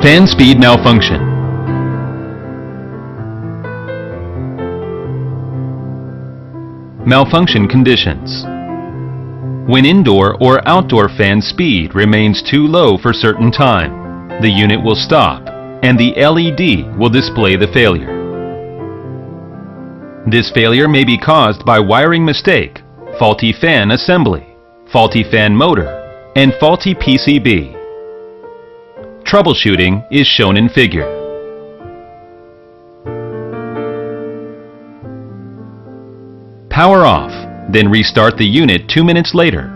Fan speed malfunction. Malfunction conditions. When indoor or outdoor fan speed remains too low for certain time, the unit will stop and the LED will display the failure. This failure may be caused by wiring mistake, faulty fan assembly, faulty fan motor, and faulty PCB. Troubleshooting is shown in figure. Power off, then restart the unit 2 minutes later.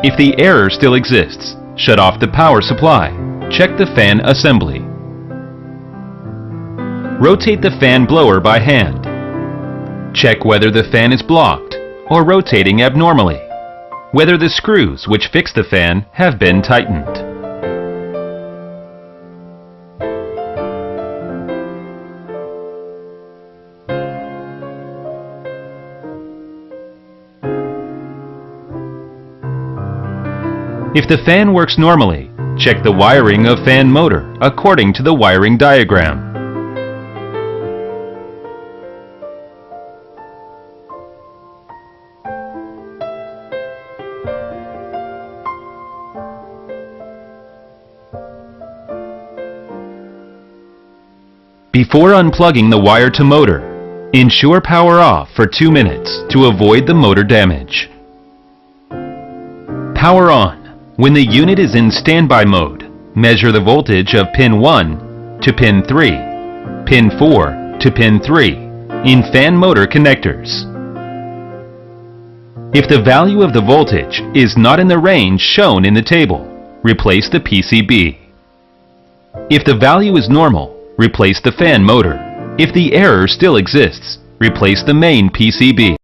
If the error still exists, shut off the power supply. Check the fan assembly. Rotate the fan blower by hand. Check whether the fan is blocked or rotating abnormally, whether the screws which fix the fan have been tightened. If the fan works normally, check the wiring of fan motor according to the wiring diagram. Before unplugging the wire to motor, ensure power off for 2 minutes to avoid the motor damage. Power on. When the unit is in standby mode, measure the voltage of pin 1 to pin 3, pin 4 to pin 3 in fan motor connectors. If the value of the voltage is not in the range shown in the table, replace the PCB. If the value is normal, replace the fan motor. If the error still exists, replace the main PCB.